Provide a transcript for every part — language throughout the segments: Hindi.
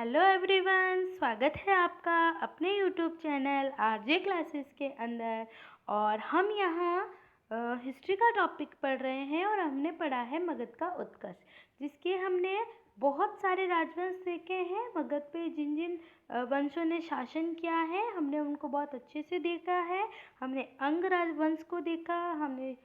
हेलो एवरीवन, स्वागत है आपका अपने यूट्यूब चैनल आरजे क्लासेस के अंदर। और हम यहाँ हिस्ट्री का टॉपिक पढ़ रहे हैं और हमने पढ़ा है मगध का उत्कर्ष, जिसके हमने बहुत सारे राजवंश देखे हैं। मगध पे जिन जिन वंशों ने शासन किया है हमने उनको बहुत अच्छे से देखा है। हमने अंग राजवंश को देखा, हमने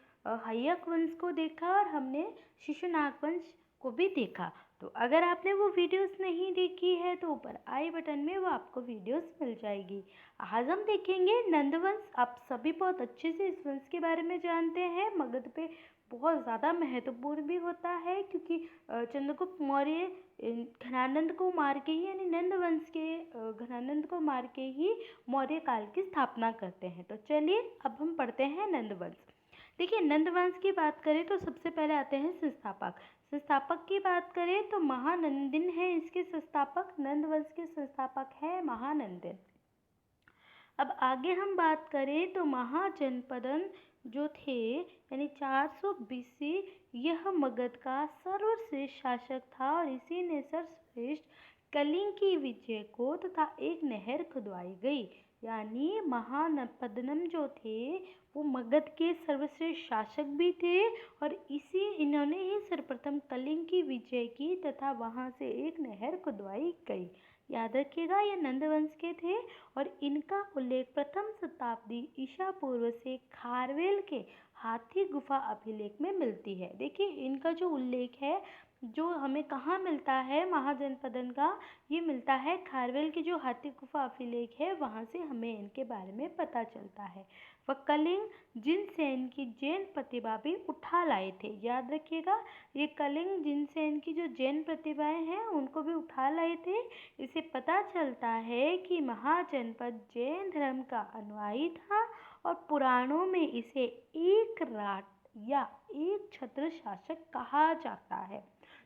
हय्यक वंश को देखा और हमने शिशुनाग वंश को भी देखा। तो अगर आपने वो वीडियोस नहीं देखी है तो ऊपर आई बटन में वो आपको वीडियोस मिल जाएगी। आज हम देखेंगे नंदवंश। आप सभी बहुत अच्छे से इस वंश के बारे में जानते हैं। मगध पे बहुत ज़्यादा महत्वपूर्ण भी होता है, क्योंकि चंद्रगुप्त मौर्य घनानंद को मार के ही, यानी नंद वंश के घनानंद को मार के ही मौर्य काल की स्थापना करते हैं। तो चलिए अब हम पढ़ते हैं नंदवंश। देखिए, नंदवंश की बात करें तो सबसे पहले आते हैं संस्थापक। संस्थापक की बात करें तो महानंदिन है इसके संस्थापक। नंदवंश के संस्थापक है महानंदिन। अब आगे हम बात करें तो महाजनपदन जो थे, यानी 400 BC, यह मगध का सर्वश्रेष्ठ शासक था और इसी ने सर्वश्रेष्ठ कलिंग की विजय को तथा एक नहर खुदवाई गई। यानी महानपदनम जो थे वो मगध के सर्वश्रेष्ठ शासक भी थे और इन्होंने ही सर्वप्रथम कलिंग की विजय की तथा वहाँ से एक नहर खुदवाई गई। याद रखिएगा, ये नंदवंश के थे और इनका उल्लेख प्रथम शताब्दी ईसा पूर्व से खारवेल के हाथी गुफा अभिलेख में मिलती है। देखिए, इनका जो उल्लेख है जो हमें कहाँ मिलता है महाजनपदन का, ये मिलता है खारवेल की जो हाथी गुफा अभिलेख है, वहाँ से हमें इनके बारे में पता चलता है। वह कलिंग जिनसेन की जैन प्रतिभा भी उठा लाए थे। याद रखिएगा, ये कलिंग जिनसेन की जो जैन प्रतिभाएं हैं उनको भी उठा लाए थे। इसे पता चलता है कि महाजनपद जैन धर्म का अनुयायी था और पुराणों में इसे एक राट या एक छत्र शासक कहा जाता है।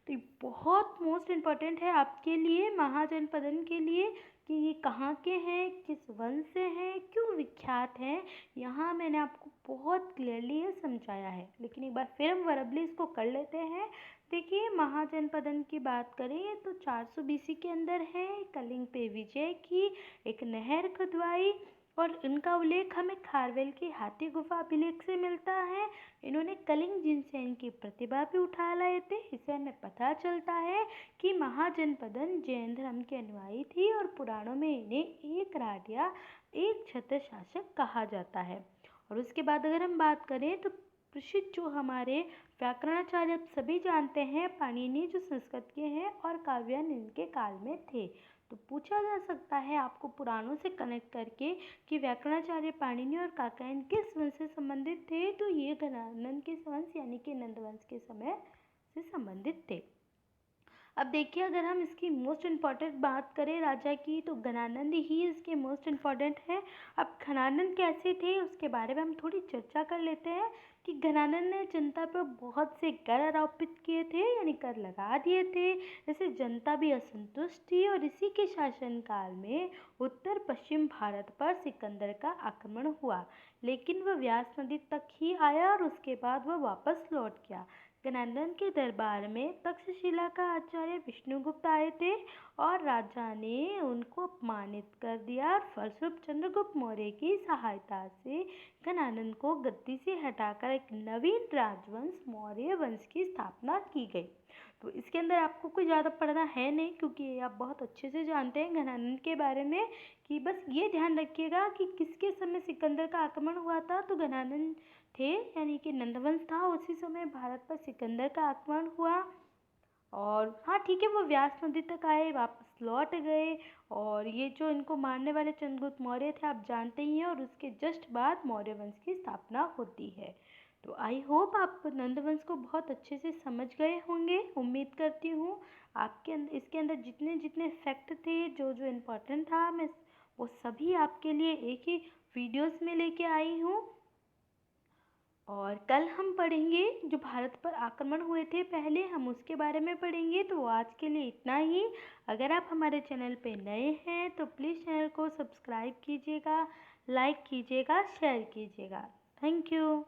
तो ये बहुत मोस्ट इम्पॉर्टेंट है आपके लिए, महाजनपदन के लिए, कि ये कहाँ के हैं, किस वंश से हैं, क्यों विख्यात हैं। यहाँ मैंने आपको बहुत क्लियरली ये समझाया है, लेकिन एक बार फिर हम वर्बली इसको कर लेते हैं। देखिए, महाजनपदन की बात करें तो 400 BC के अंदर है। कलिंग पे विजय की, एक नहर खुदवाई और इनका उल्लेख हमें खारवेल की हाथी गुफा अभिलेख से मिलता है। इन्होंने कलिंग जिनसेन की प्रतिभा भी उठा लाए थे। इससे हमें पता चलता है कि महाजनपदन जैन धर्म के अनुयायी थी और पुराणों में इन्हें एक राट या एक छत्र शासक कहा जाता है। और उसके बाद अगर हम बात करें तो प्रसिद्ध जो हमारे व्याकरणाचार्य आप सभी जानते हैं, पाणिनि जो संस्कृत के हैं और काव्यायन इनके काल में थे। तो पूछा जा सकता है आपको पुराणों से कनेक्ट करके कि व्याकरणाचार्य पाणिनि और कात्यायन किस वंश से संबंधित थे। तो ये घनानंद के वंश यानी कि नंदवंश के समय से संबंधित थे। अब देखिए, अगर हम इसकी मोस्ट इम्पॉर्टेंट बात करें राजा की, तो घनानंद ही इसके मोस्ट इम्पॉर्टेंट है। अब घनानंद कैसे थे उसके बारे में हम थोड़ी चर्चा कर लेते हैं कि घनानंद ने जनता पर बहुत से कर आरोपित किए थे, यानी कर लगा दिए थे, जैसे जनता भी असंतुष्ट थी। और इसी के शासनकाल में उत्तर पश्चिम भारत पर सिकंदर का आक्रमण हुआ, लेकिन वह व्यास नदी तक ही आया और उसके बाद वह वापस लौट गया। घनानंद के दरबार में तक्षशिला का आचार्य विष्णुगुप्त आए थे और राजा ने उनको अपमानित कर दिया। फलस्वरूप चंद्रगुप्त मौर्य की सहायता से घनानंद को गद्दी से हटाकर एक नवीन राजवंश मौर्य वंश की स्थापना की गई। तो इसके अंदर आपको कोई ज़्यादा पढ़ना है नहीं, क्योंकि आप बहुत अच्छे से जानते हैं घनानंद के बारे में। कि बस ये ध्यान रखिएगा कि किसके समय सिकंदर का आक्रमण हुआ था, तो घनानंद थे, यानी कि नंदवंश था, उसी समय भारत पर सिकंदर का आक्रमण हुआ। और हाँ ठीक है, वो व्यास नदी तक आए, वापस लौट गए। और ये जो इनको मारने वाले चंद्रगुप्त मौर्य थे आप जानते ही हैं, और उसके जस्ट बाद मौर्य वंश की स्थापना होती है। तो आई होप आप नंदवंश को बहुत अच्छे से समझ गए होंगे। उम्मीद करती हूँ आपके अंदर इसके अंदर जितने जितने फैक्ट थे, जो जो इम्पोर्टेंट था, मैं वो सभी आपके लिए एक ही वीडियोस में लेके आई हूँ। और कल हम पढ़ेंगे जो भारत पर आक्रमण हुए थे पहले, हम उसके बारे में पढ़ेंगे। तो आज के लिए इतना ही। अगर आप हमारे चैनल पे नए हैं तो प्लीज़ चैनल को सब्सक्राइब कीजिएगा, लाइक कीजिएगा, शेयर कीजिएगा। Thank you.